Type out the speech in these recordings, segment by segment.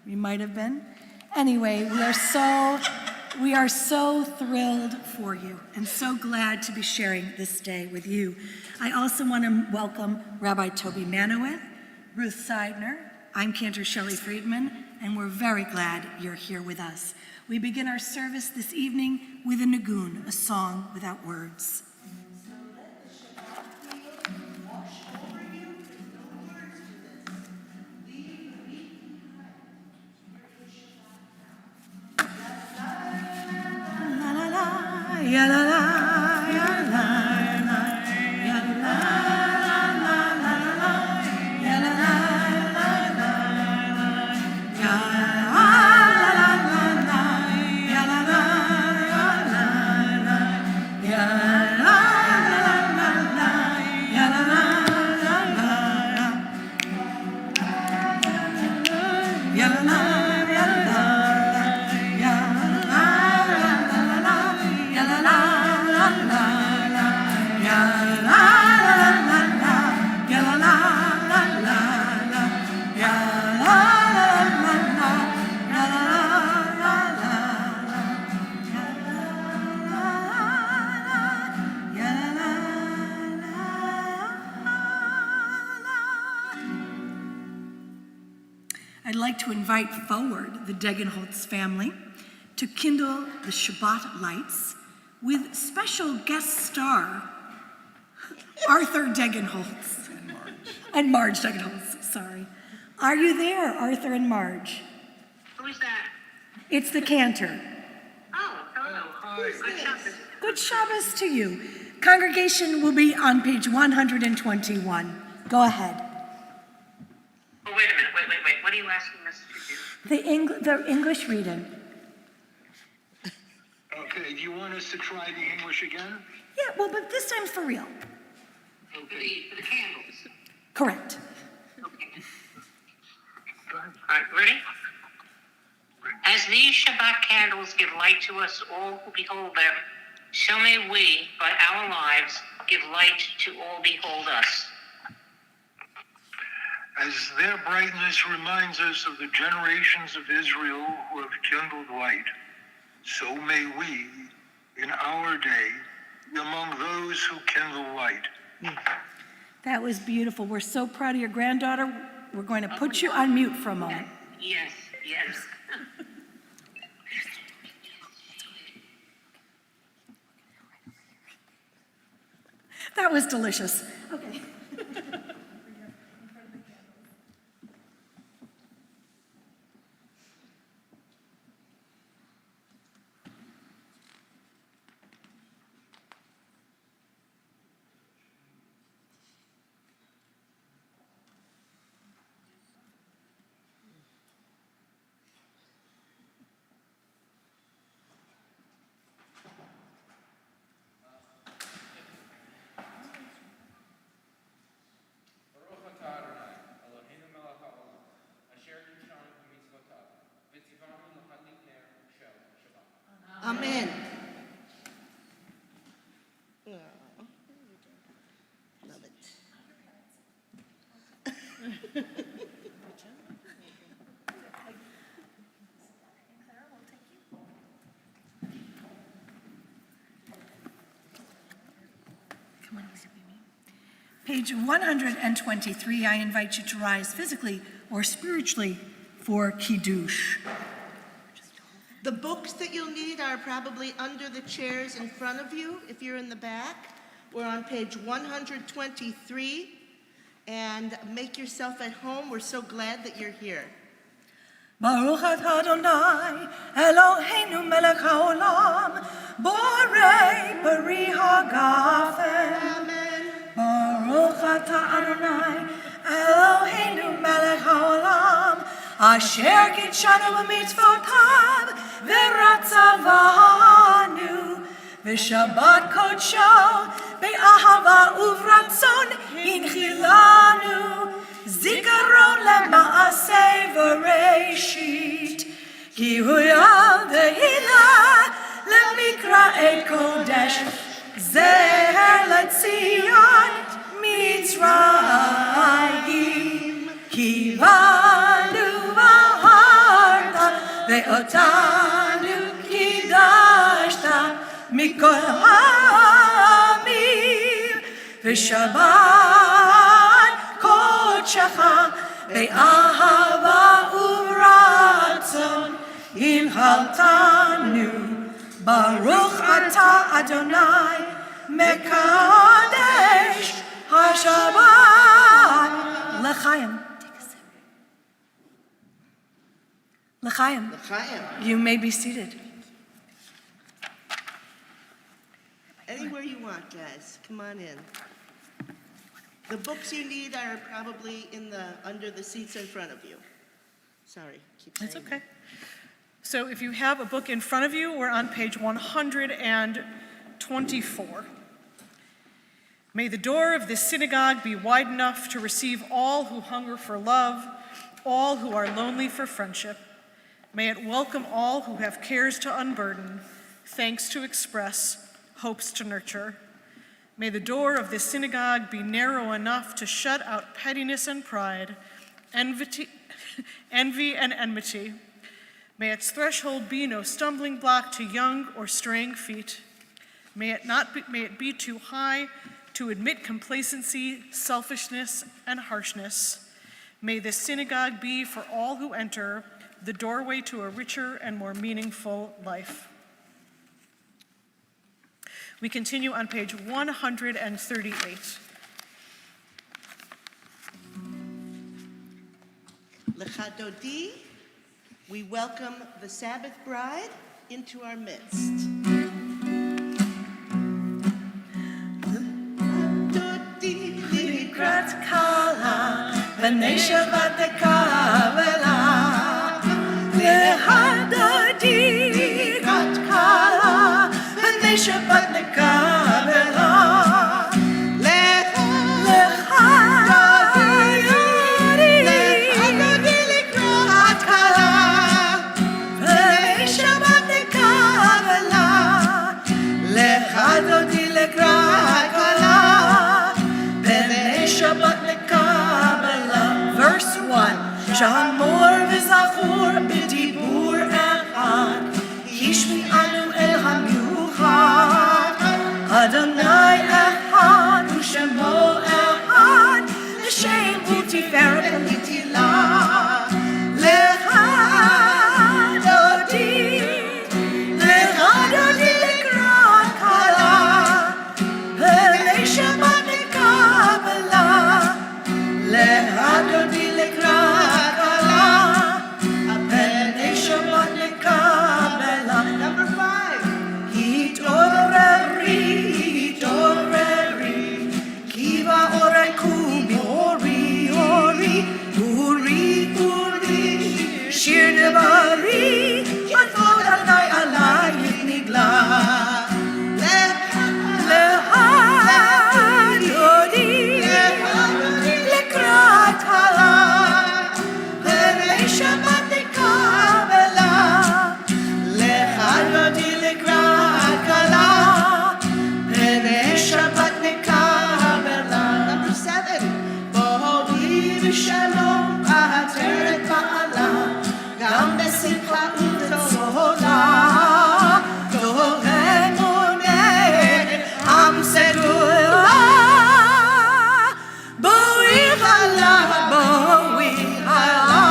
You might have been. Anyway, we are so thrilled for you and so glad to be sharing this day with you. I also want to welcome Rabbi Toby Manowith, Ruth Seidner. I'm Cantor Shelley Friedman, and we're very glad you're here with us. We begin our service this evening with a nigun, a song without words. Ya la la, ya la la, ya la la la la la, ya la la la la la, ya la la la la, ya la la la la, ya la la la la, ya la la la la, ya la la. I'd like to invite forward the Degenholtz family to kindle the Shabbat lights with special guest star Arthur Degenholtz. And Marge Degenholtz, sorry. Are you there, Arthur and Marge? Who is that? It's the cantor. Oh, hello. Good Shabbos. Good Shabbos to you. Congregation will be on page 121. Go ahead. Oh, wait a minute. Wait. What are you asking us to do? The English reading. Okay, do you want us to try the English again? Yeah, well, but this time for real. Okay. For the candles. Correct. Okay. All right, ready? As these Shabbat candles give light to us all who behold them, so may we, by our lives, give light to all behold us. As their brightness reminds us of the generations of Israel who have kindled light, so may we, in our day, be among those who kindle light. That was beautiful. We're so proud of your granddaughter. We're going to put you on mute for a moment. Yes. That was delicious. Okay. Amen. Love it. Come on, Page 123, I invite you to rise physically or spiritually for Kiddush. The books that you'll need are probably under the chairs in front of you if you're in the back. We're on page 123, and make yourself at home. We're so glad that you're here. Baruch atah Adonai, Eloheinu melech haolam, borei bari hagafen. Amen. Baruch atah Adonai, Eloheinu melech haolam, asher kitshanu b'mitzvotav, v'ratzavanu, v'shabbat kodsho, be'ahava uvratzon hinchilanu, zikaron lema'aseh v'reishit, ki hu yadehila lemikra'ei kodesh, zeher letzion mitzrayim, ki vanu v'ha ואותנו קידשת מכל העמים, ושבת קודשך באהבה וברצון הנחלתנו. ברוך אתה אדוני מקדש השבת. לחיים. L'chaim, L'chaim. you may be seated. Anywhere you want, guys. Come on in. The books you need are probably under the seats in front of you. Sorry, keep saying That's okay. So if you have a book in front of you, we're on page 124. May the door of this synagogue be wide enough to receive all who hunger for love, all who are lonely for friendship. May it welcome all who have cares to unburden, thanks to express, hopes to nurture. May the door of this synagogue be narrow enough to shut out pettiness and pride, envy and enmity. May its threshold be no stumbling block to young or straying feet. May it be too high to admit complacency, selfishness, and harshness. May this synagogue be for all who enter the doorway to a richer and more meaningful life. We continue on page 138. L'chadodi, we welcome the Sabbath bride into our midst. Likrat kala, b'nei Shabbat nekabela. L'chadodi likrat kala, b'nei Shabbat nekabela. L'chadodi likrat kala, b'nei Shabbat nekabela. L'chadodi likrat kala. Verse 1, Shamor v'zachor b'dibur echad, hishmi anu el hamiuchad, Adonai echad, u'shemo echad, l'shem u'tiferet u'tila. L'chadodi likrat kala, b'nei Shabbat nekabela. L'chadodi likrat kala, b'nei Shabbat nekabela. Number 5. Hitoreri, ki ba'oreku ori, shir devari, yadvod Adonai alayich nigla. L'chadodi likrat kala, b'nei Shabbat nekabela. L'chadodi likrat kala, b'nei Shabbat nekabela. Number 7. Bo'hi b'shalom b'ateret ba'ala, gam b'simcha u'b'tzola. Toreh moneh am segula. Bo'hi chala, bo'hi chala.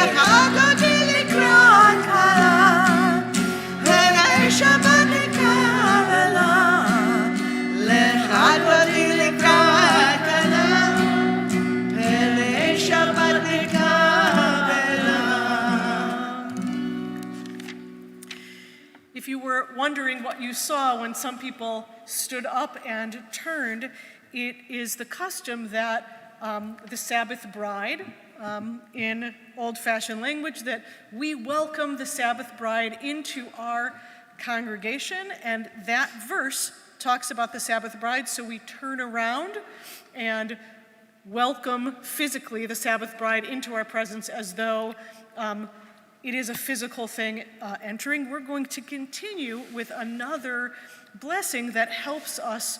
L'chadodi likrat kala, b'nei Shabbat nekabela. L'chadodi likrat kala, b'nei Shabbat nekabela. If you were wondering what you saw when some people stood up and turned, it is the custom that the Sabbath bride, in old-fashioned language, that we welcome the Sabbath bride into our congregation, and that verse talks about the Sabbath bride, so we turn around and welcome physically the Sabbath bride into our presence as though it is a physical thing entering. We're going to continue with another blessing that helps us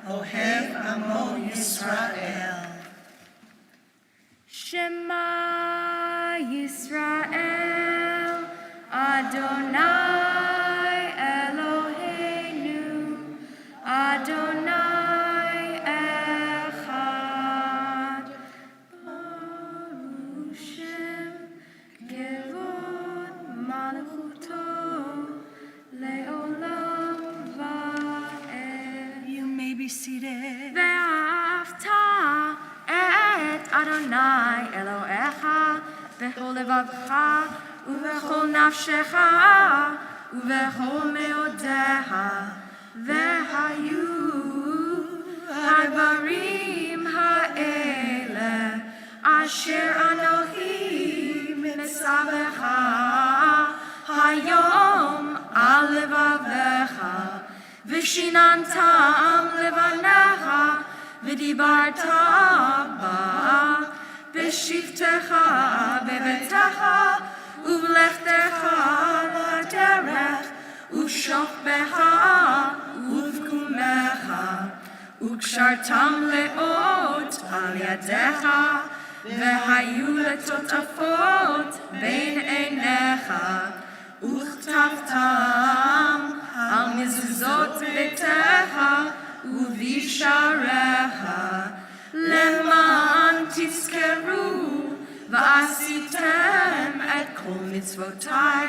Ohev Amo Yisrael. Shema Yisrael, Adonai Eloheinu, Adonai Echad. Baruch Shem, Kevod Malchuto, Leolam Va'ed. You may be seated. ואהבת את אדוני אלוהיך בכל לבבך ובכל נפשך ובכל מאודיך, והיו הדברים האלה אשר אנוכי מצווך היום על לבבך, ושיננתם לבניך, ודיברת בה בשבתך בביתך ובלכתך בדרך ובשוכבך ובקומך, וקשרתם לאות על ידיך, והיו לטוטפות בין עיניך, וכתבתם על מזוזות ביתך ובשעריך, למען תזכרו ועשיתם את כל מצוותיי,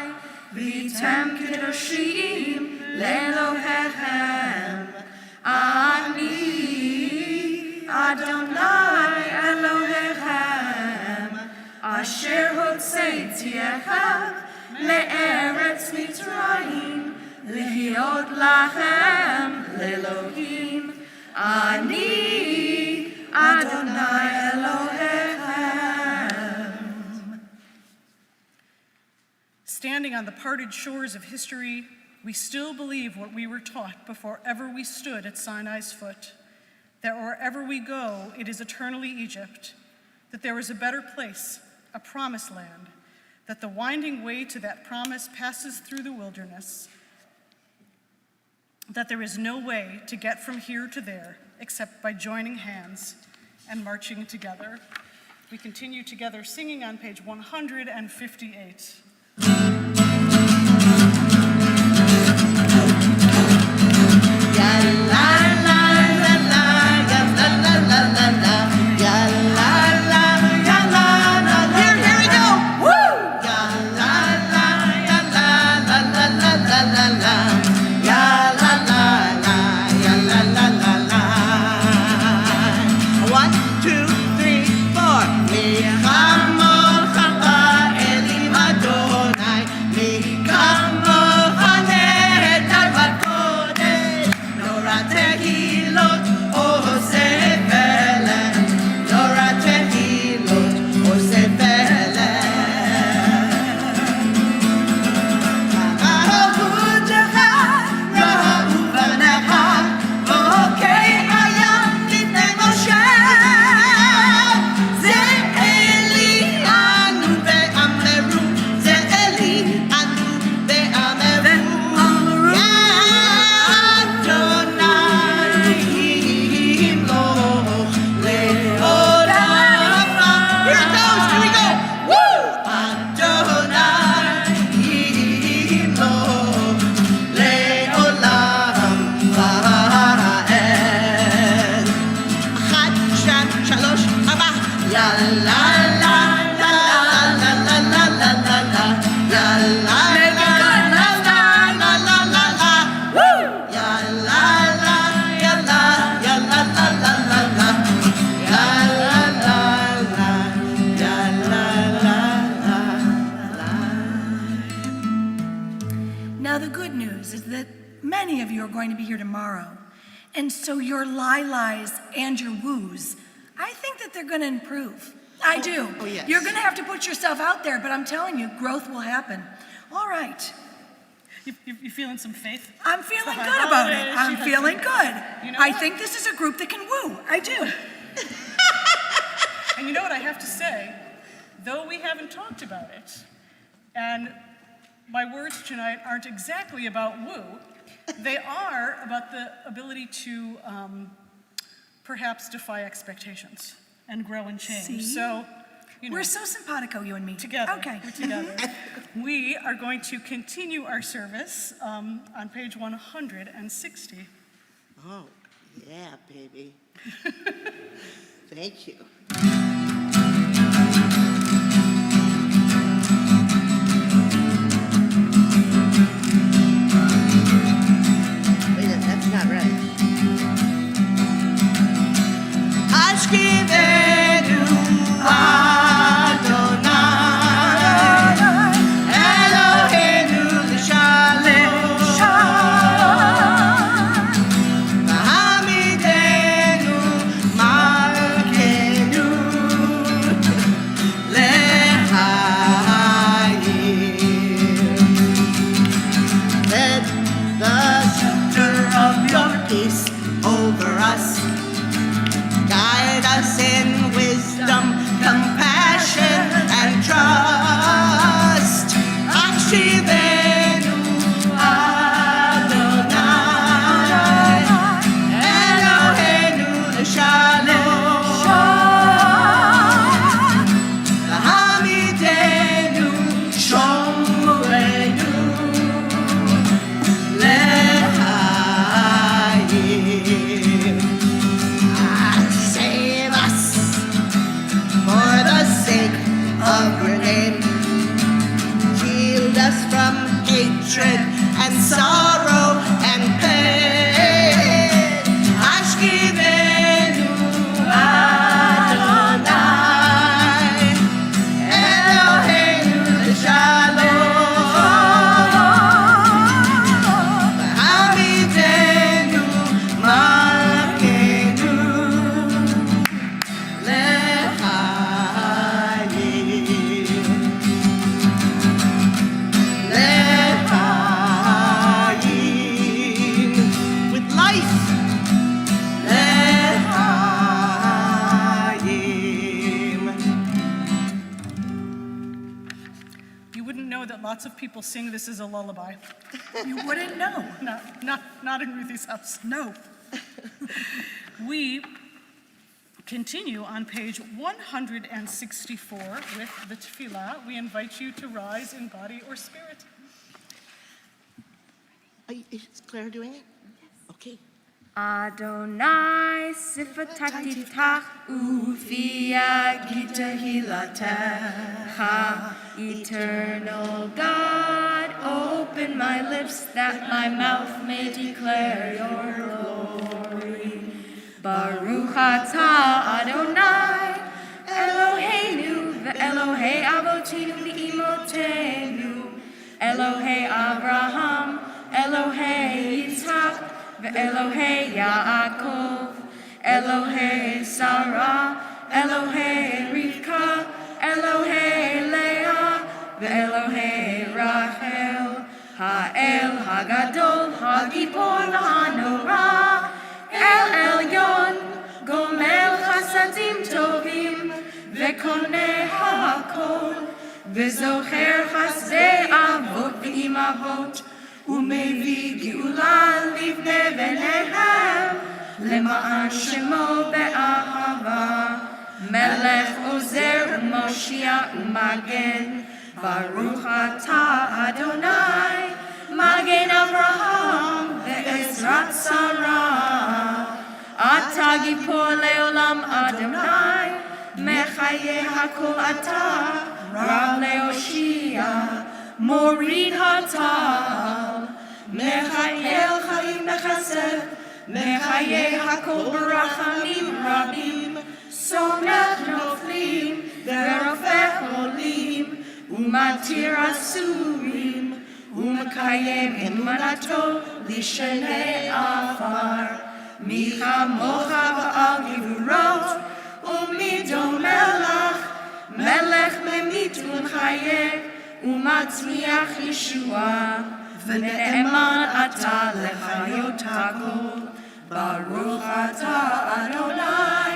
והייתם קדושים לאלוהיכם. אני אדוני אלוהיכם, אשר הוצאתיכם מארץ מצרים, להיות לכם לאלוהים. אני אדוני אלוהיכם. Standing on the parted shores of history, we still believe what we were taught before ever we stood at Sinai's foot, that wherever we go, it is eternally Egypt, that there is a better place, a promised land, that the winding way to that promise passes through the wilderness, that there is no way to get from here to there except by joining hands and marching together. We continue together singing on page 158. Now, the good news is that many of you are going to be here tomorrow. And so your lies and your woos, I think that they're going to improve. I do. Oh, yes. You're going to have to put yourself out there, but I'm telling you, growth will happen. All right. You feeling some faith? I'm feeling good about it. I'm feeling good. You know I what? think this is a group that can woo. I do. And you know what I have to say? Though we haven't talked about it, and my words tonight aren't exactly about woo, they are about the ability to perhaps defy expectations and grow and change. See? So, We're so simpatico, you and me. together. Okay. We're together. We are going to continue our service on page 160. Oh, yeah, baby. Thank you. Wait, that's not right. Ashkivenu Adonai Eloheinu l'shalom V'hamidenu malkeinu lehayim. Let the scepter of your peace over us guide us in wisdom, compassion, and trust. Akshivenu Adonai Eloheinu l'shalom V'hamidenu shomrenu lehayim. Save us for the sake of your name. Shield us from hatred and sorrow and pain. Ashkivenu Adonai Eloheinu l'shalom V'hamidenu malkeinu Lehayim. With life. Lehayim. You wouldn't know that lots of people sing this as a lullaby. You wouldn't know. Not in Ruthie's house. No. We continue on page 164 with the tefillah. We invite you to rise in body or spirit. Is Claire doing it? Okay. Adonai sifatati tach ufia gitahilatecha. Eternal God, open my lips that my mouth may declare your glory. Baruch atah Adonai Eloheinu ve'Elohei avotinu ve'imotenu Elohei Abraham Elohei Yitzhak ve'Elohei Yaakov Elohei Sarah Elohei Rivka Elohei Leah ve'Elohei Rachel Ha'el Hagadol Hagibor Ha'norah El Elyon, Gomel Chasadim Tovim, Vekoneh HaKol, Vezocher Chasdei Avot V'imahot, Umevi Geula Livnei B'neihem, Lema'an Shemo Be'ahava, Melech Ozer Moshiach Umagen, Baruch atah Adonai, Magen Avraham ve'ezrat Sarah. Atah Gipor le'olam Adonai, Mechaye hakol atah, Rav le'oshia, Morid hatal. Mechayel chaim b'chesed, Mechaye hakol b'rachamim rabim, Somech noflim, Verofech olim, Umatir asurim, Umekayem emanato lishenei afar. Micha mocha ba'al givurot, umidon melech, melech memit umchayeh, umatzmiach Yeshua. V'ne'eman atah lechayot hakol, Baruch atah Adonai,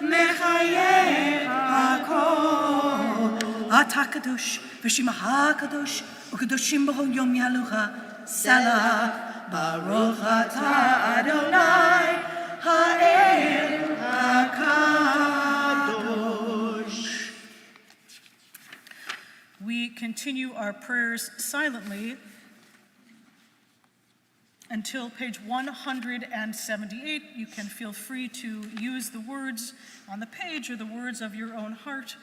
mechayeh hakol. Atah kadosh, v'shimcha kadosh, u'kadoshim b'chol yom yalucha, Selah. Baruch atah Adonai, ha'el continue our prayers silently until page 178. You can feel free to use the words on the page or the words of your own heart.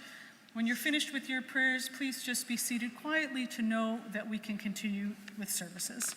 When you're finished with your prayers, please just be seated quietly to know that we can continue with services.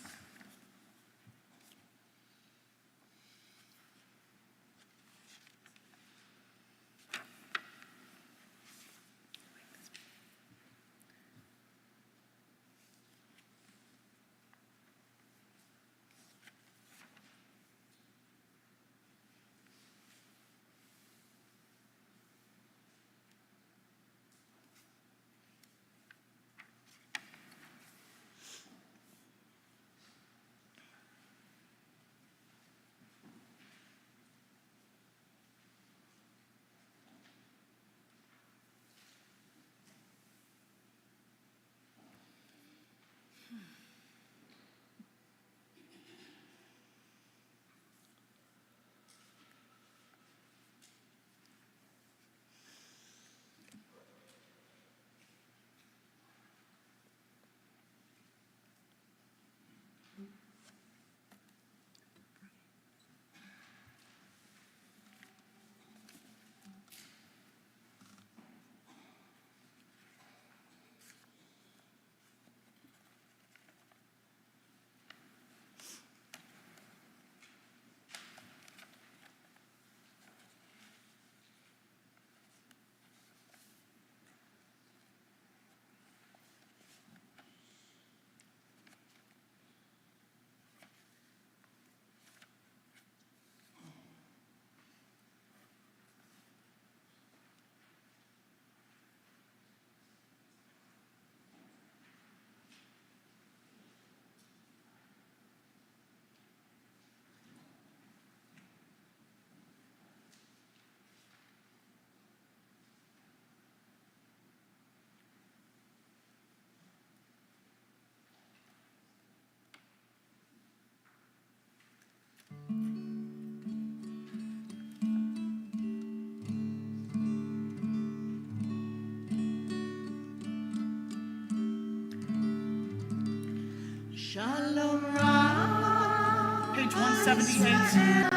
Shalom Ra. Page 178.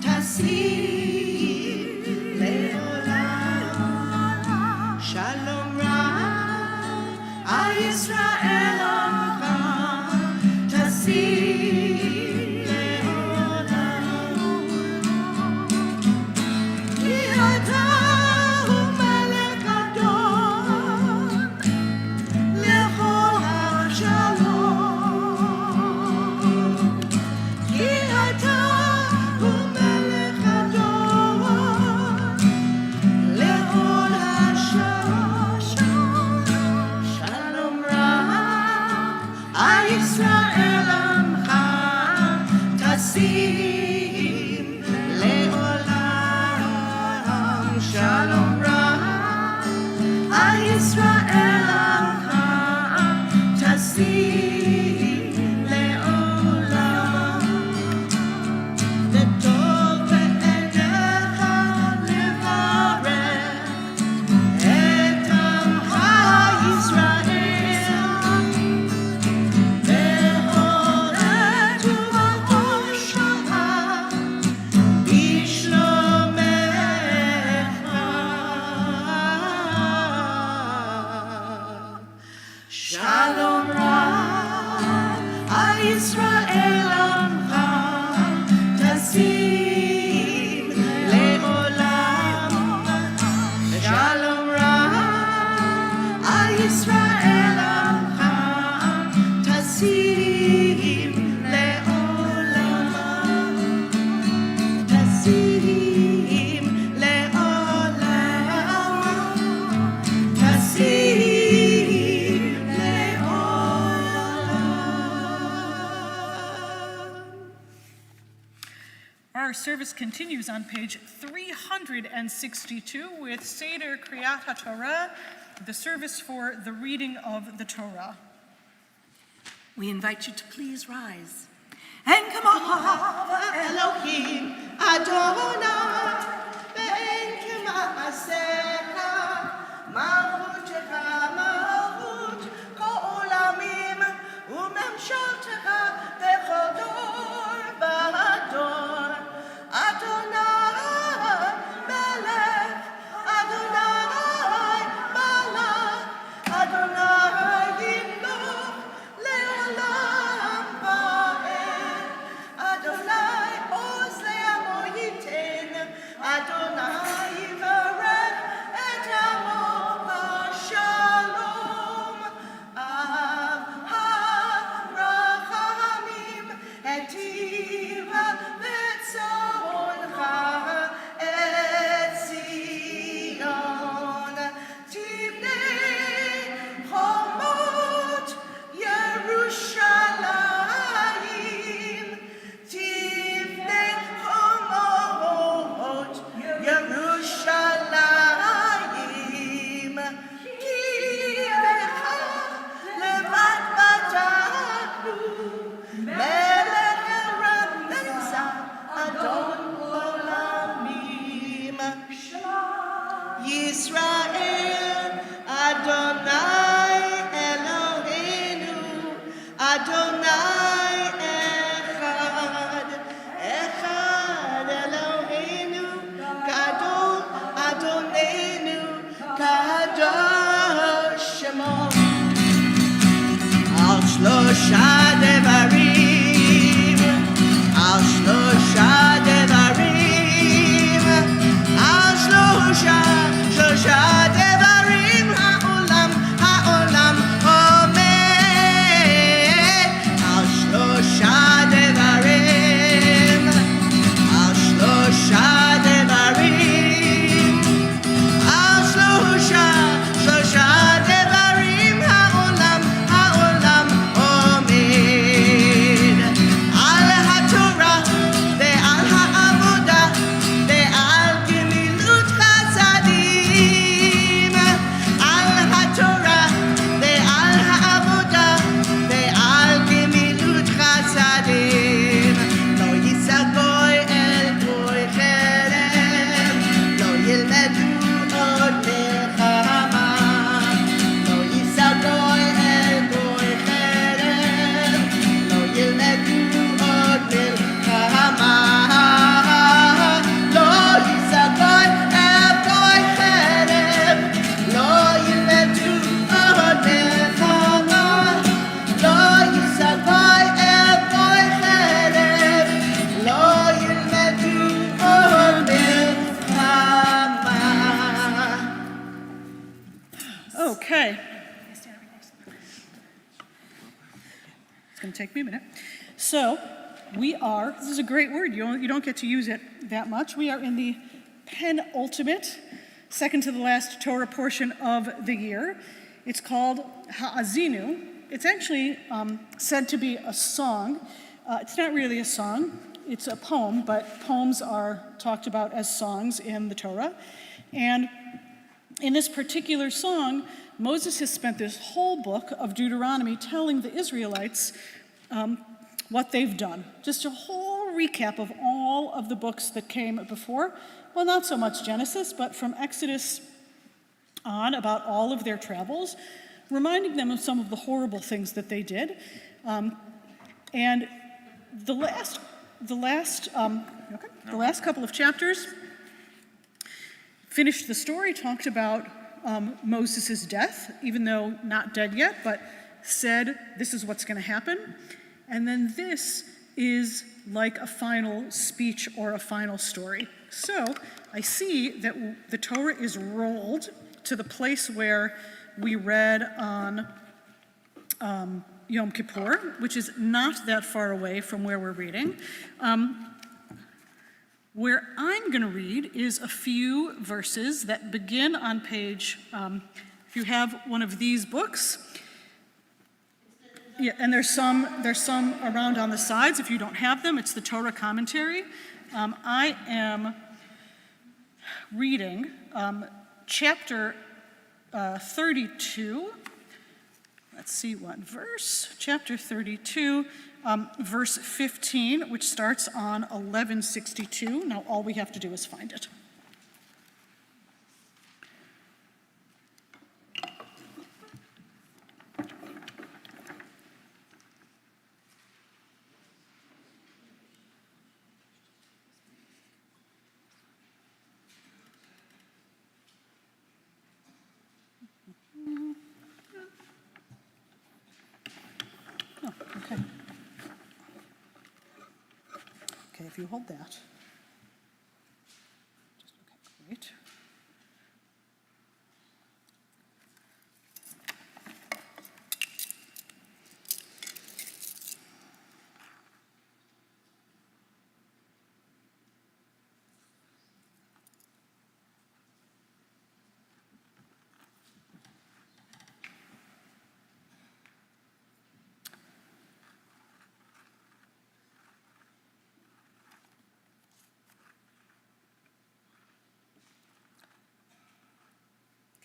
Tassim le'olam. Shalom Ra. Yisrael Amcha. Tassim le'olam. Ki ata hu melech gadol. Lechol ha-shalom. Ki ata hu melech gadol. Lechol ha-shalom. Shalom Ra. Yisrael Amcha. Tassim le'olam. Shalom Ra. Yisrael Amcha. Tassim le'olam. V'tov be'enecha levarech et Amcha Yisrael. Be'oret u'ba'osha b'shlomecha. Shalom Ra. Yisrael Amcha. Tassim le'olam. Shalom Ra. Yisrael Amcha. Tassim le'olam. Tassim le'olam. Tassim le'olam. Our service continues on page 362 with Seder Kriyat HaTorah, the service for the reading of the Torah. We invite you to please rise and come on. Elohim Adonai Be'en Kema'asecha Malchutecha שלושה דברים, על שלושה דברים, על שלושה דברים העולם עומד, על שלושה דברים, על שלושה דברים, על שלושה דברים העולם עומד, על התורה ועל העבודה ועל גמילות חסדים, על התורה ועל העבודה ועל גמילות חסדים. לא יישא גוי אל גוי חרב, לא ילמדו עוד מלחמה. לא יישא גוי אל גוי חרב, לא ילמדו עוד מלחמה. לא יישא גוי אל גוי חרב, לא ילמדו עוד מלחמה. לא יישא גוי אל גוי חרב, לא ילמדו עוד מלחמה. Okay. It's going to take me a minute. So, this is a great word. You don't get to use it that much. We are in the penultimate, second to the last Torah portion of the year. It's called Ha'azinu. It's actually said to be a song. It's not really a song. It's a poem, but poems are talked about as songs in the Torah. And in this particular song, Moses has spent this whole book of Deuteronomy telling the Israelites what they've done. Just a whole recap of all of the books that came before. Well, not so much Genesis, but from Exodus on, about all of their travels, reminding them of some of the horrible things that they did. And the last couple of chapters finished the story, talked about Moses' death, even though not dead yet, but said this is what's going to happen. And then this is like a final speech or a final story. So I see that the Torah is rolled to the place where we read on Yom Kippur, which is not that far away from where we're reading. Where I'm going to read is a few verses that begin on page, if you have one of these books, yeah, and there's some around on the sides. If you don't have them, it's the Torah commentary. I am reading chapter 32. Let's see what verse. Chapter 32. Verse 15, which starts on 1162. Now all we have to do is find it. Oh, okay. Okay, if you hold that. Okay, great.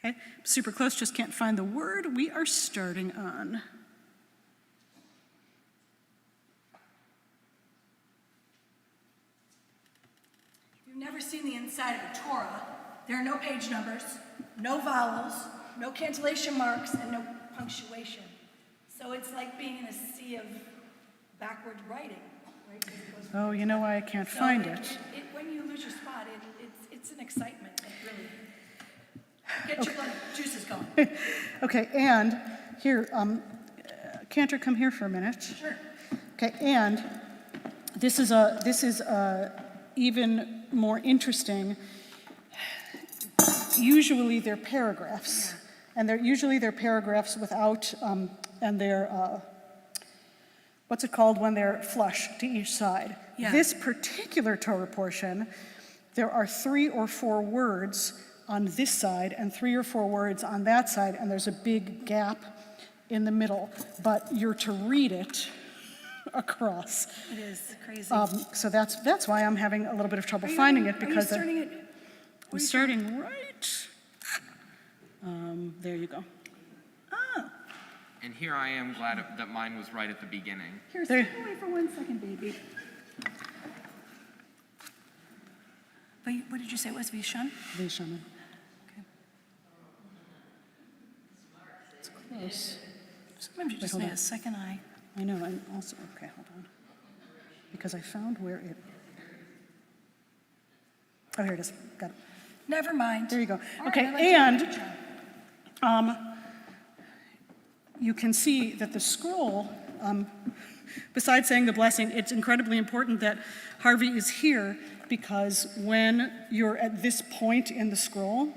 Okay, super close, just can't find the word we are starting on. If you've never seen the inside of a Torah, there are no page numbers, no vowels, no cantillation marks, and no punctuation. So it's like being in a sea of backward writing, right? Oh, you know why I can't find it? When you lose your spot, it's an excitement that really gets your blood juices going. Okay, and here, Cantor come here for a minute? Sure. Okay, and this is even more interesting. Usually they're paragraphs, and they're paragraphs without, and they're, what's it called when they're flush to each side? Yeah. This particular Torah portion, there are 3 or 4 words on this side and 3 or 4 words on that side, and there's a big gap in the middle, but you're to read it across. It is crazy. So that's why I'm having a little bit of trouble finding it, because Are you starting it? I'm starting right. There you go. Oh, And here I am glad that mine was right at the beginning. here, There- step away for 1 second, baby. But what did you say it was, Vishan? Vishaman. Okay. It's close. Sometimes you just hold need on. a second eye. I know, and also, okay, hold on. Because I found where it, oh, here it is, got it. Never mind. There you go. All right, Okay, I like your and picture. you can see that the scroll, besides saying the blessing, it's incredibly important that Harvey is here, because when you're at this point in the scroll,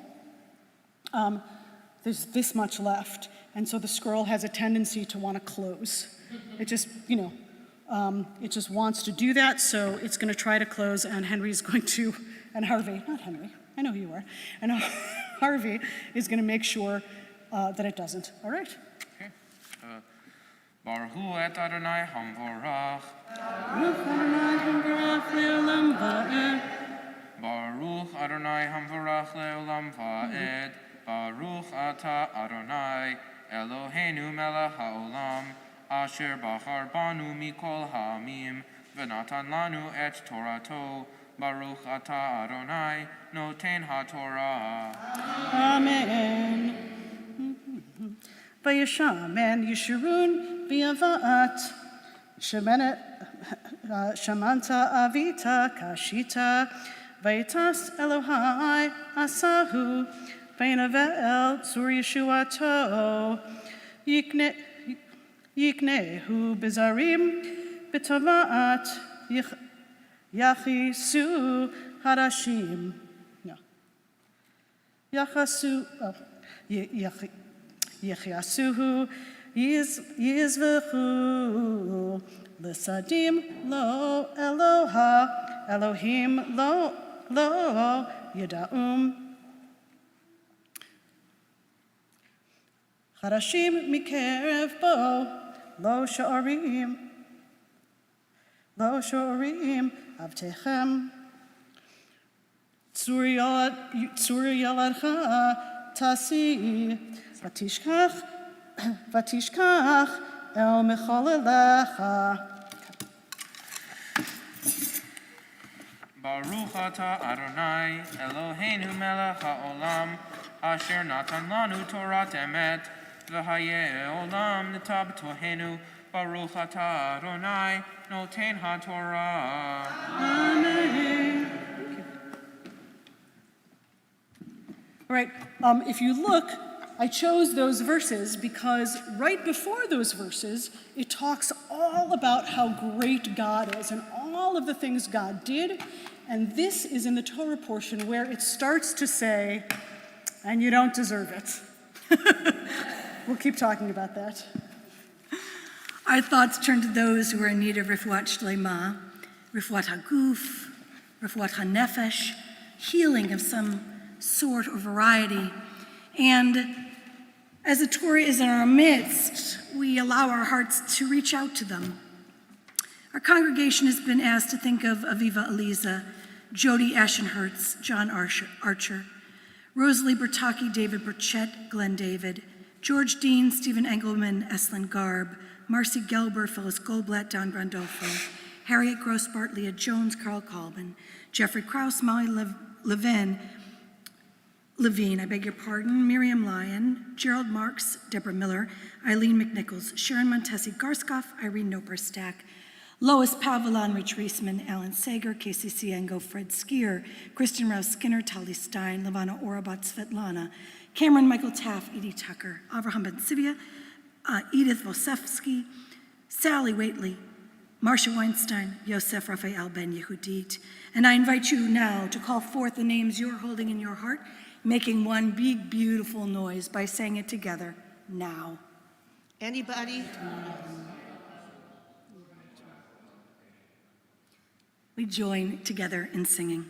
there's this much left. And so the scroll has a tendency to want to close. It just, it just wants to do that, so it's going to try to close, and Henry's going to, and Harvey, not Henry, I know who you are, and Harvey is going to make sure that it doesn't. All right? Okay. Baruch hu et Adonai hamvorach. Baruch Adonai hamvorach leolam va'ed. Baruch ata Adonai Eloheinu melech haolam. Asher bachar banu mikol ha'amim. V'natan lanu et Torato. Baruch ata Adonai noten ha'torah. Amen. Vayishamen Yeshurun v'yavat Shamanta avita kashita Vayitas Elohai asahu Vainavel sur Yeshuato Yiknehu bizarim b'tovat Yachisu harashim. No. Yachasu, oh, Yechiasuhu Yizvechu Lisadim lo Eloha Elohim lo Yadaum Harashim Mikerev Bo Lo Shorim Avtechem Tzur Yaladcha Tasi Vatishkach El Mechalelecha. Baruch ata Adonai Eloheinu melech haolam asher natan lanu Torat emet v'hayeh olam nitab tohenu Baruch ata Adonai noten haTorah. Amen. All right, if you look, I chose those verses because right before those verses, it talks all about how great God is and all of the things God did. And this is in the Torah portion where it starts to say, and you don't deserve it. We'll keep talking about that. Our thoughts turn to those who are in need of refuat shlema, refuat haguf, refuat hanefesh, healing of some sort or variety. And as the Torah is in our midst, we allow our hearts to reach out to them. Our congregation has been asked to think of Aviva Eliza, Jody Ashenhertz, John Archer, Rosalie Bertocchi, David Burchett, Glenn David, George Dean, Stephen Engelman, Eslin Garb, Marcy Gelber, Phyllis Goldblatt, Don Grandolfo, Harriet Grossbart, Leah Jones, Carl Colvin, Jeffrey Krause, Molly Levine, Miriam Lyon, Gerald Marks, Deborah Miller, Eileen McNichols, Sharon Montesi Garskoff, Irene Noper-Stack, Lois Pavelan, Rich Reisman, Alan Sager, Casey Ciengo, Fred Skier, Kristen Rouse Skinner, Tali Stein, Levana Orabat, Svetlana, Cameron Michael Taff, Edie Tucker, Avraham Ben Sivia, Edith Vosefsky, Sally Waitley, Marcia Weinstein, Yosef Raphael Ben Yehudit. And I invite you now to call forth the names you're holding in your heart, making one big, beautiful noise by saying it together now. Anybody? We join together in singing.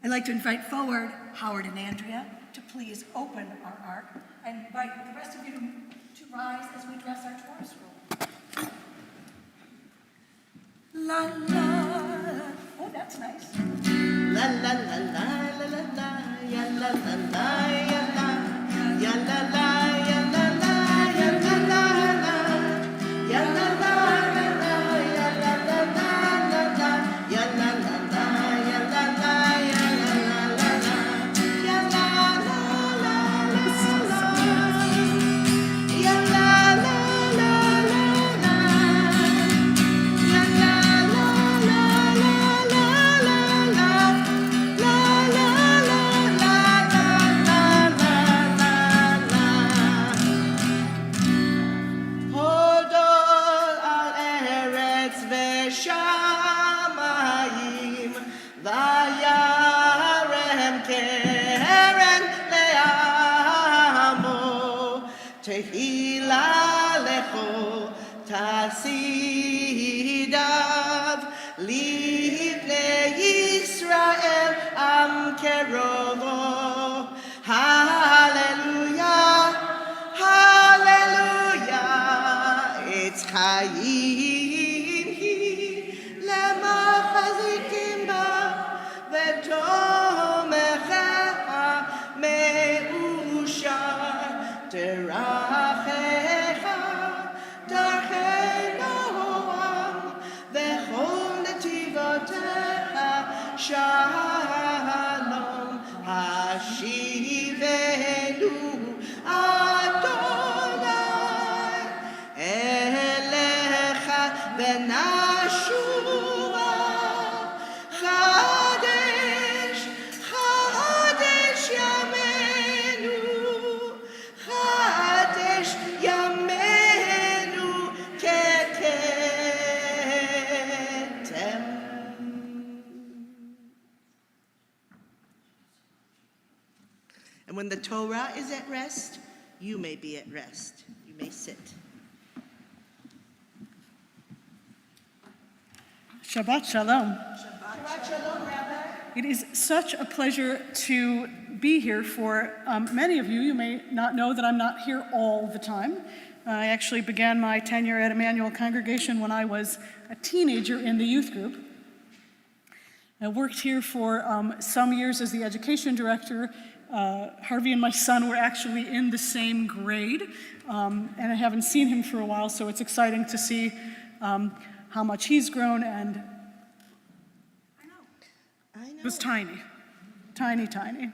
I'd like to invite forward Howard and Andrea to please open our ark. I invite the rest of you to rise as we dress our Torah scroll. La la. Oh, that's nice. La la la la la la la, ya la la la ya la, ya la la ya la la ya la la la, ya la la la la ya la la la la la, ya la la la ya la la ya la la la la, ya la la la la la, ya la la la la la, ya la la la la la Hodol al eretz v'shamayim vayarem keren le'amo tehila lecho tasidav livnei Yisrael am kerovo. Hallelujah, hallelujah, it's Chaim lemachazikim ba v'tomecha meushar terachecha darchei noam v'chol netivotecha shalom hashivenu Adonai elecha v'nashuva chadesh chadesh yamenu chadesh yamenu keketem. And when the Torah is at rest, you may be at rest. You may sit. Shabbat Shalom. Shabbat Shalom, Rabbi. It is such a pleasure to be here for many of you. You may not know that I'm not here all the time. I actually began my tenure at Emanuel congregation when I was a teenager in the youth group. I worked here for some years as the education director. Harvey and my son were actually in the same grade, and I haven't seen him for a while, so it's exciting to see how much he's grown, and I know. it was tiny. tiny, tiny.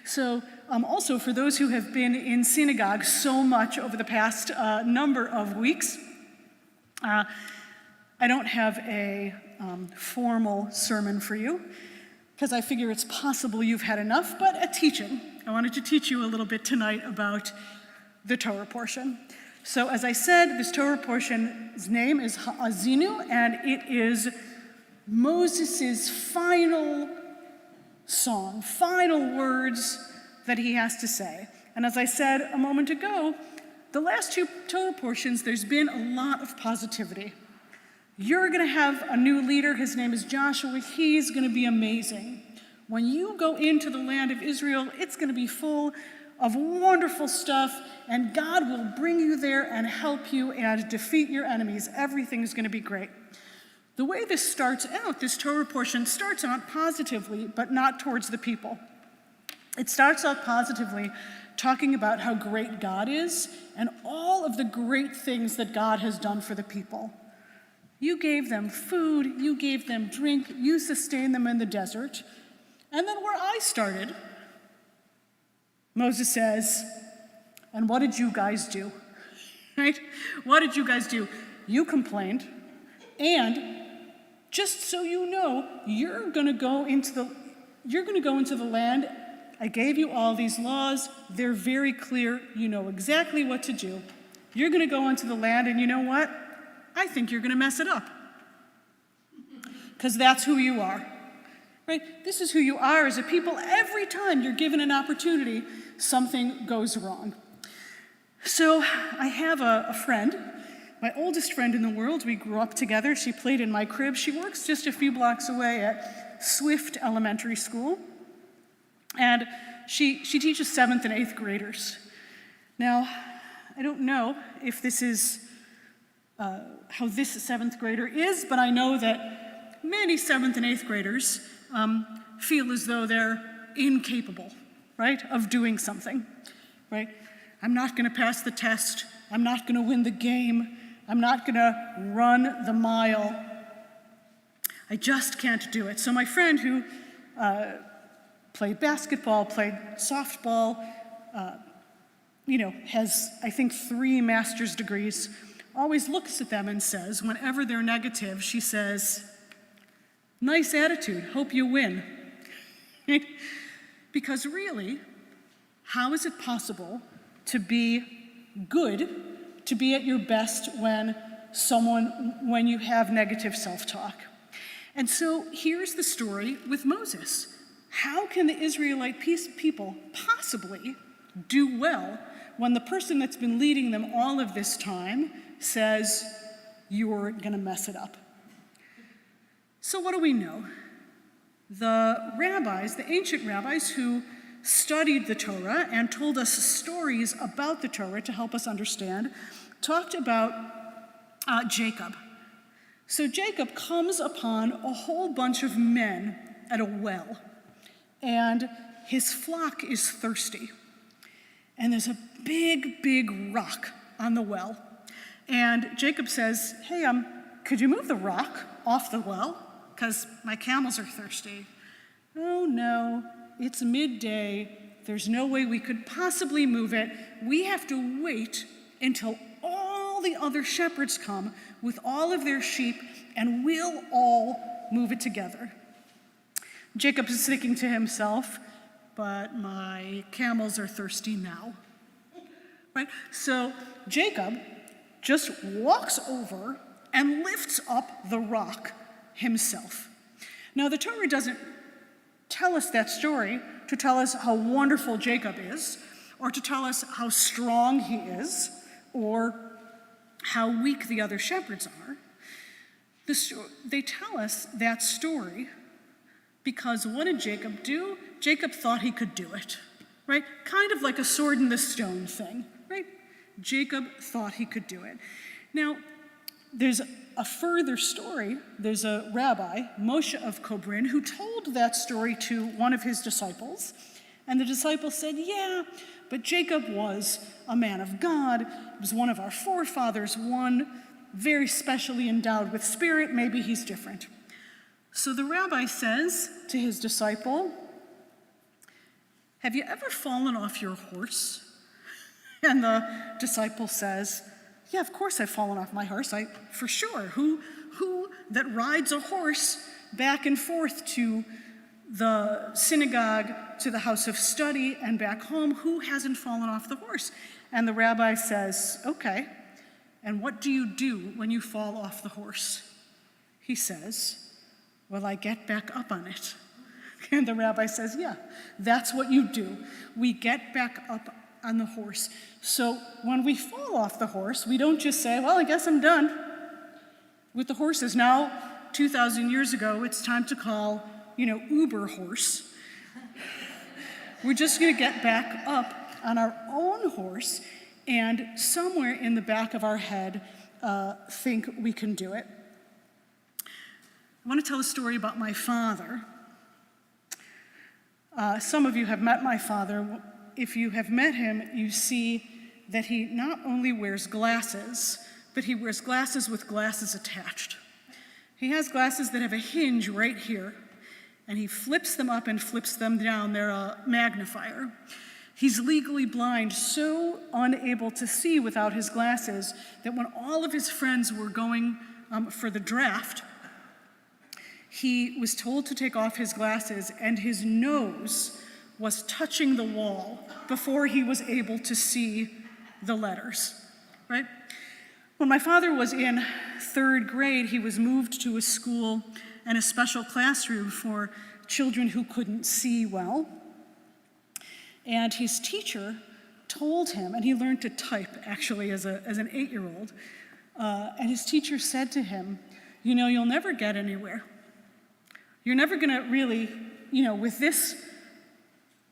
So also for those who have been in synagogue so much over the past number of weeks, I don't have a formal sermon for you, because I figure it's possible you've had enough, but a teaching. I wanted to teach you a little bit tonight about the Torah portion. So as I said, this Torah portion's name is Ha'azinu, and it is Moses' final song, final words that he has to say. And as I said a moment ago, the last two Torah portions, there's been a lot of positivity. You're going to have a new leader. His name is Joshua. He's going to be amazing. When you go into the land of Israel, it's going to be full of wonderful stuff, and God will bring you there and help you and defeat your enemies. Everything is going to be great. The way this starts out, this Torah portion starts out positively, but not towards the people. It starts out positively, talking about how great God is and all of the great things that God has done for the people. You gave them food, you gave them drink, you sustained them in the desert. And then where I started, Moses says, and what did you guys do? Right? What did you guys do? You complained, and just so you know, you're going to go into the land. I gave you all these laws. They're very clear. You know exactly what to do. You're going to go into the land, and you know what? I think you're going to mess it up. Because that's who you are. Right? This is who you are as a people. Every time you're given an opportunity, something goes wrong. So I have a friend, my oldest friend in the world. We grew up together. She played in my crib. She works just a few blocks away at Swift Elementary School. And she teaches 7th and 8th graders. Now, I don't know if this is how this 7th grader is, but I know that many 7th and 8th graders feel as though they're incapable, right, of doing something, right? I'm not going to pass the test. I'm not going to win the game. I'm not going to run the mile. I just can't do it. So my friend who played basketball, played softball, has, I think, 3 master's degrees, always looks at them and says, whenever they're negative, she says, nice attitude, hope you win. Because really, how is it possible to be good, to be at your best when you have negative self-talk? And so here's the story with Moses. How can the Israelite people possibly do well when the person that's been leading them all of this time says, you're going to mess it up? So what do we know? The rabbis, the ancient rabbis who studied the Torah and told us stories about the Torah to help us understand, talked about Jacob. So Jacob comes upon a whole bunch of men at a well, and his flock is thirsty. And there's a big, big rock on the well. And Jacob says, hey, could you move the rock off the well? Because my camels are thirsty. Oh, no, it's midday. There's no way we could possibly move it. We have to wait until all the other shepherds come with all of their sheep, and we'll all move it together. Jacob is thinking to himself, but my camels are thirsty now. Right? So Jacob just walks over and lifts up the rock himself. Now, the Torah doesn't tell us that story to tell us how wonderful Jacob is, or to tell us how strong he is, or how weak the other shepherds are. They tell us that story because what did Jacob do? Jacob thought he could do it, right? Kind of like a sword in the stone thing, right? Jacob thought he could do it. Now, there's a further story. There's a rabbi, Moshe of Kobrin, who told that story to one of his disciples. And the disciple said, yeah, but Jacob was a man of God. He was one of our forefathers, one very specially endowed with spirit. Maybe he's different. So the rabbi says to his disciple, have you ever fallen off your horse? And the disciple says, yeah, of course I've fallen off my horse, for sure. Who that rides a horse back and forth to the synagogue, to the house of study, and back home, who hasn't fallen off the horse? And the rabbi says, okay, and what do you do when you fall off the horse? He says, well, I get back up on it. And the rabbi says, yeah, that's what you do. We get back up on the horse. So when we fall off the horse, we don't just say, well, I guess I'm done with the horses. Now, 2,000 years ago, it's time to call, Uber horse. We're just going to get back up on our own horse and somewhere in the back of our head think we can do it. I want to tell a story about my father. Some of you have met my father. If you have met him, you see that he not only wears glasses, but he wears glasses with glasses attached. He has glasses that have a hinge right here, and he flips them up and flips them down. They're a magnifier. He's legally blind, so unable to see without his glasses that when all of his friends were going for the draft, he was told to take off his glasses, and his nose was touching the wall before he was able to see the letters, right? When my father was in 3rd grade, he was moved to a school and a special classroom for children who couldn't see well. And his teacher told him, and he learned to type actually as an 8-year-old, and his teacher said to him, you'll never get anywhere. You're never gonna really, with this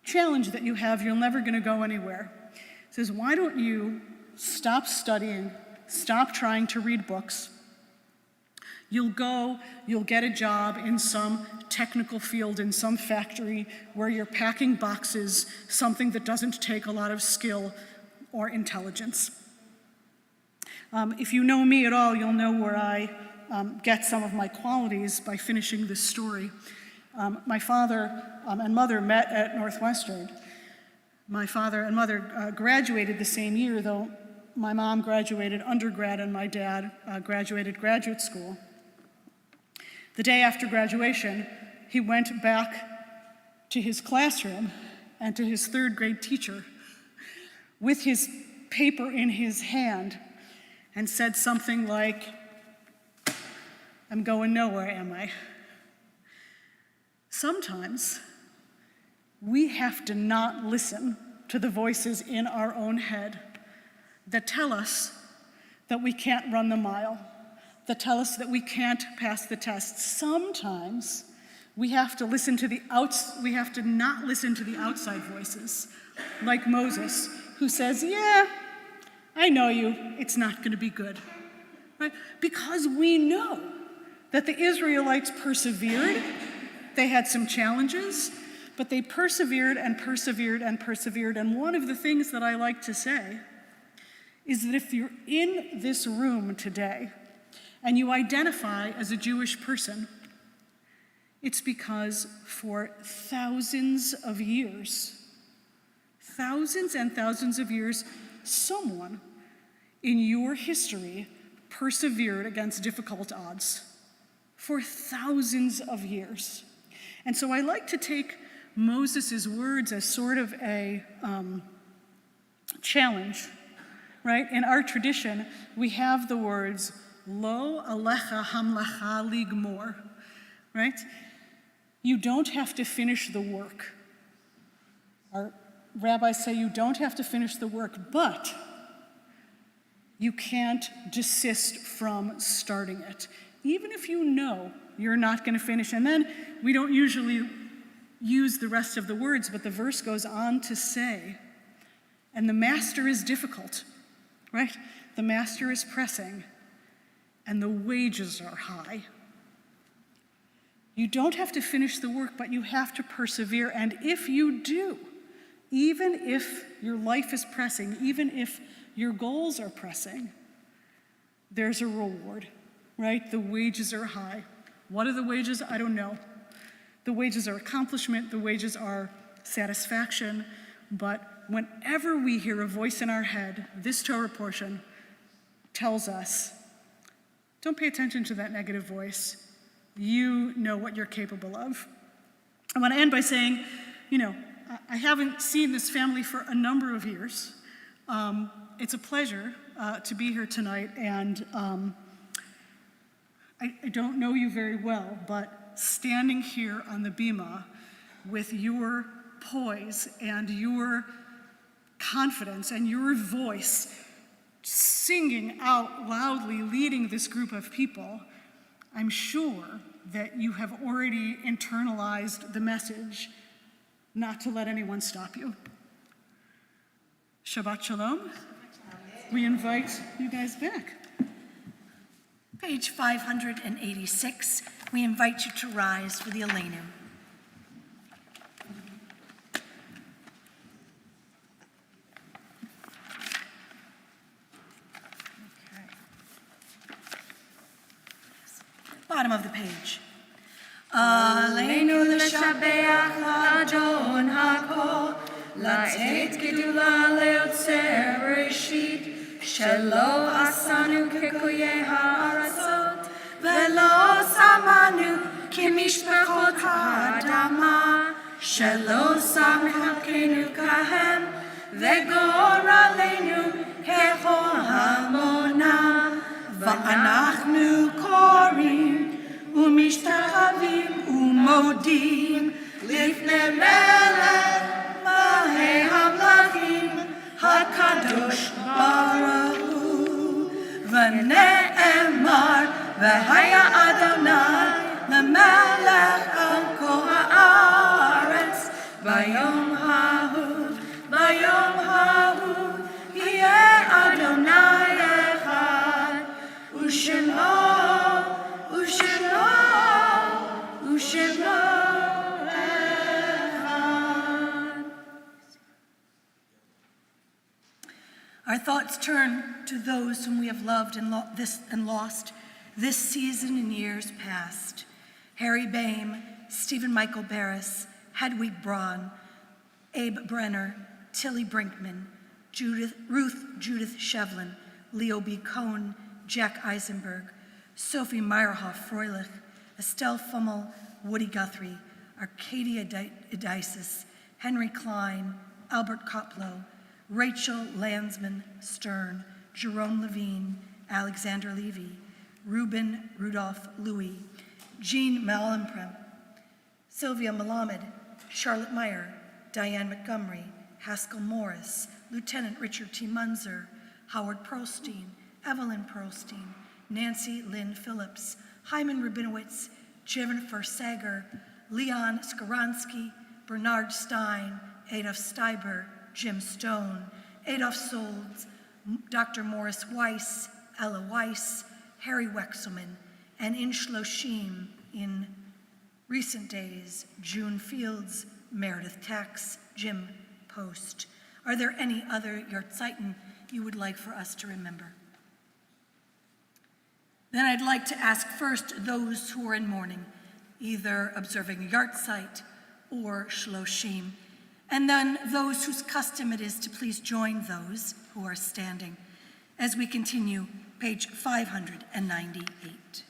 challenge that you have, you're never gonna go anywhere. He says, why don't you stop studying, stop trying to read books. You'll get a job in some technical field, in some factory where you're packing boxes, something that doesn't take a lot of skill or intelligence. If you know me at all, you'll know where I get some of my qualities by finishing this story. My father and mother met at Northwestern. My father and mother graduated the same year, though my mom graduated undergrad and my dad graduated graduate school. The day after graduation, he went back to his classroom and to his 3rd grade teacher with his paper in his hand and said something like, I'm going nowhere, am I? Sometimes we have to not listen to the voices in our own head that tell us that we can't run the mile, that tell us that we can't pass the test. Sometimes we have to not listen to the outside voices, like Moses, who says, yeah, I know you, it's not going to be good. Right? Because we know that the Israelites persevered. They had some challenges, but they persevered and persevered and persevered. And one of the things that I like to say is that if you're in this room today and you identify as a Jewish person, it's because for thousands and thousands of years, someone in your history persevered against difficult odds for thousands of years. And so I like to take Moses' words as sort of a challenge, right? In our tradition, we have the words, Lo alecha hamlacha ligmor, right? You don't have to finish the work. Our rabbis say you don't have to finish the work, but you can't desist from starting it, even if you know you're not going to finish. And then we don't usually use the rest of the words, but the verse goes on to say, and the master is difficult, right? The master is pressing, and the wages are high. You don't have to finish the work, but you have to persevere. And if you do, even if your life is pressing, even if your goals are pressing, there's a reward, right? The wages are high. What are the wages? I don't know. The wages are accomplishment. The wages are satisfaction, but whenever we hear a voice in our head, this Torah portion tells us, don't pay attention to that negative voice. You know what you're capable of. I want to end by saying, I haven't seen this family for a number of years. It's a pleasure to be here tonight, and I don't know you very well, but standing here on the bima with your poise and your confidence and your voice singing out loudly, leading this group of people, I'm sure that you have already internalized the message not to let anyone stop you. Shabbat Shalom. We invite you guys back. Page 586, we invite you to rise for the Aleinu. Bottom of the page. Aleinu l'shabeach l'adon hakol, la'et gedula le'otzer reshit, shelo asanu kekoye ha'aratzot, velo samanu kimishpachot ha'adama, shelo samchakenu kahem, vegor aleinu kechol hamonam, va'anachnu korim, ומשתחווים ומודים לפני מלך מלכי המלכים הקדוש ברוך הוא ונאמר והיה אדוני למלך על כל הארץ ביום ההוא יהיה אדוני אחד ושמו Our thoughts turn to those whom we have loved and lost this season and years past. Harry Boehm, Stephen Michael Barris, Hedwig Braun, Abe Brenner, Tilly Brinkman, Ruth Judith Shevlin, Leo B. Cohn, Jack Eisenberg, Sophie Meyerhoff Froelich, Estelle Fummel, Woody Guthrie, Arcadia Edisis, Henry Klein, Albert Koplow, Rachel Landsman Stern, Jerome Levine, Alexander Levy, Ruben Rudolph Louis, Jean Malenprem, Sylvia Malamed, Charlotte Meyer, Diane Montgomery, Haskell Morris, Lieutenant Richard T. Munzer, Howard Pearlstein, Evelyn Pearlstein, Nancy Lynn Phillips, Hyman Rabinowitz, Jennifer Sager, Leon Skowronski, Bernard Stein, Adolf Steiber, Jim Stone, Adolf Solz, Dr. Morris Weiss, Ella Weiss, Harry Wexelman, and in Shloshim in recent days, June Fields, Meredith Tax, Jim Post. Are there any other Yortzeiten you would like for us to remember? Then I'd like to ask first those who are in mourning, either observing Yartzeit or Shloshim, and then those whose custom it is to please join those who are standing as we continue page 598.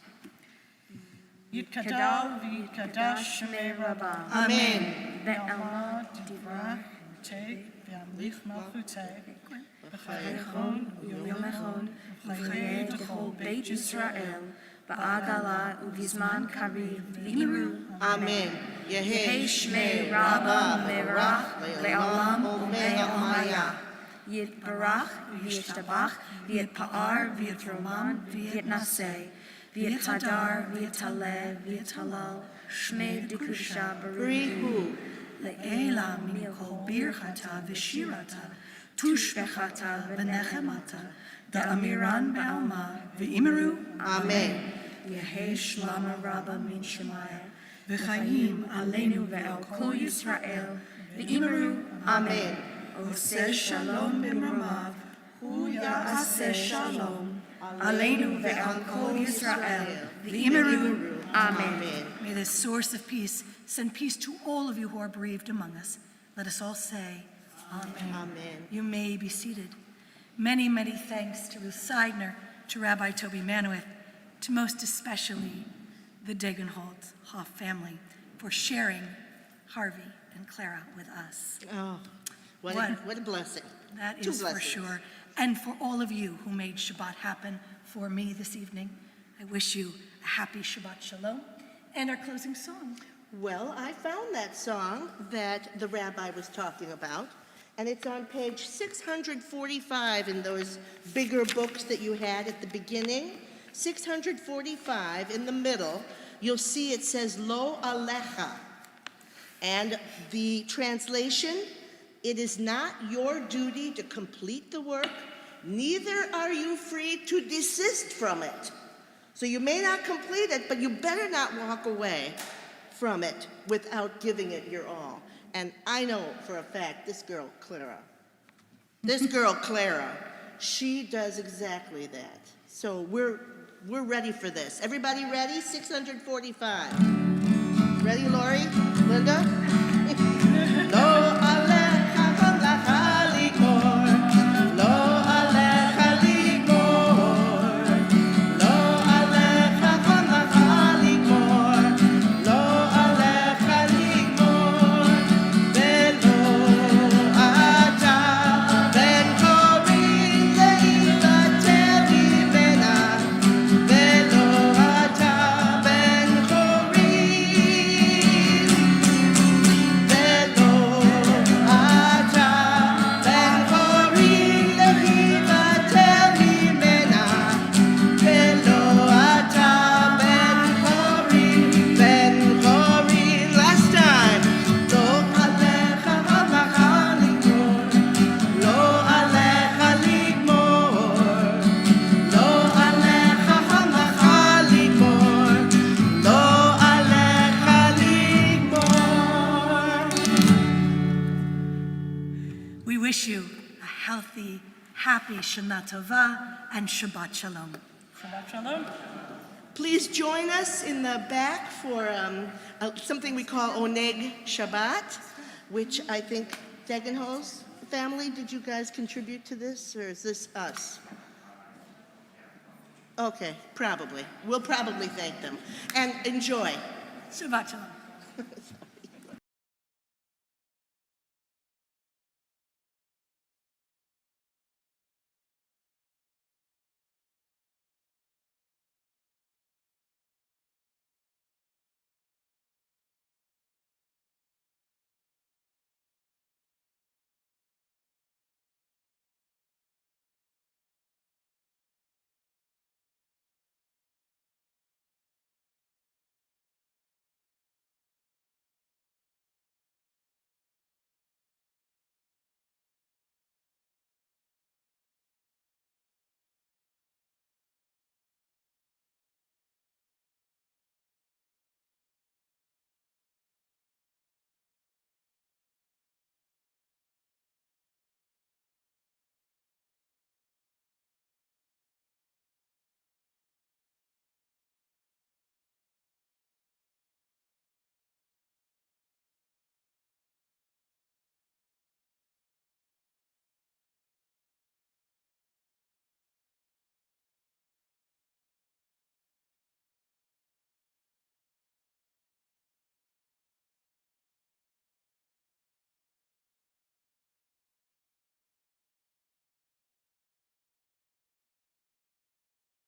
Yitkadal v'yitkadash shemei Rabbah. Amen. Ve'alma divrach v'tei v'amlich malchutei. V'chayechon u'yomechon v'chayev d'chol Beit Yisrael ba'agala u'bizman kariv v'imru. Amen. Yehei shmei Rabbah mevarach le'olam u'me'omaya. Yitbarach v'yishtabach v'yitpa'ar v'yitroman v'yitnaseh. V'yitadar, v'yitaleh, v'yitalal, shmei dikusha barihu, le'ela mikol birchata v'shirata, tushbechata v'nechemata, da'amiran ba'alma, v'imeru, Amen. Yehei shlama rabba min shemaya, v'chayim aleinu ve'al kol Yisrael, v'imeru, Amen. Oseh shalom b'mramav, hu ya'aseh shalom, Aleinu ve'al kol Yisrael, v'imeru, Amen. May the source of peace send peace to all of you who are bereaved among us. Let us all say, Amen. Amen. You may be seated. Many, many thanks to Ruth Seidner, to Rabbi Toby Manowith, to most especially the Degenholz-Hoff family for sharing Harvey and Clara with us. Oh, what a blessing. That Two is for blessings. sure. And for all of you who made Shabbat happen for me this evening, I wish you a happy Shabbat Shalom. And our closing song. Well, I found that song that the rabbi was talking about, and it's on page 645 in those bigger books that you had at the beginning. 645 in the middle, you'll see it says Lo Alecha. And the translation, it is not your duty to complete the work, neither are you free to desist from it. So you may not complete it, but you better not walk away from it without giving it your all. And I know for a fact this girl, Clara, she does exactly that. So we're ready for this. Everybody ready? 645. Ready, Lori? Linda? Lo alecha alecha ligor. Lo alecha ligor. Lo alecha alecha ligor. Lo alecha ligor. Velo ata ben korin leivater mimena. Velo ata ben korin. Velo ata ben korin leivater mimena. Velo ata ben korin. Last time. Lo alecha alecha ligor. Lo alecha ligor. Lo alecha alecha ligor. Lo alecha ligor. We wish you a healthy, happy Shana Tova and Shabbat Shalom. Shabbat Shalom. Please join us in the back for something we call Oneg Shabbat, which I think Degenholz family, did you guys contribute to this, or is this us? Okay, probably. We'll probably thank them. And enjoy. Shabbat Shalom.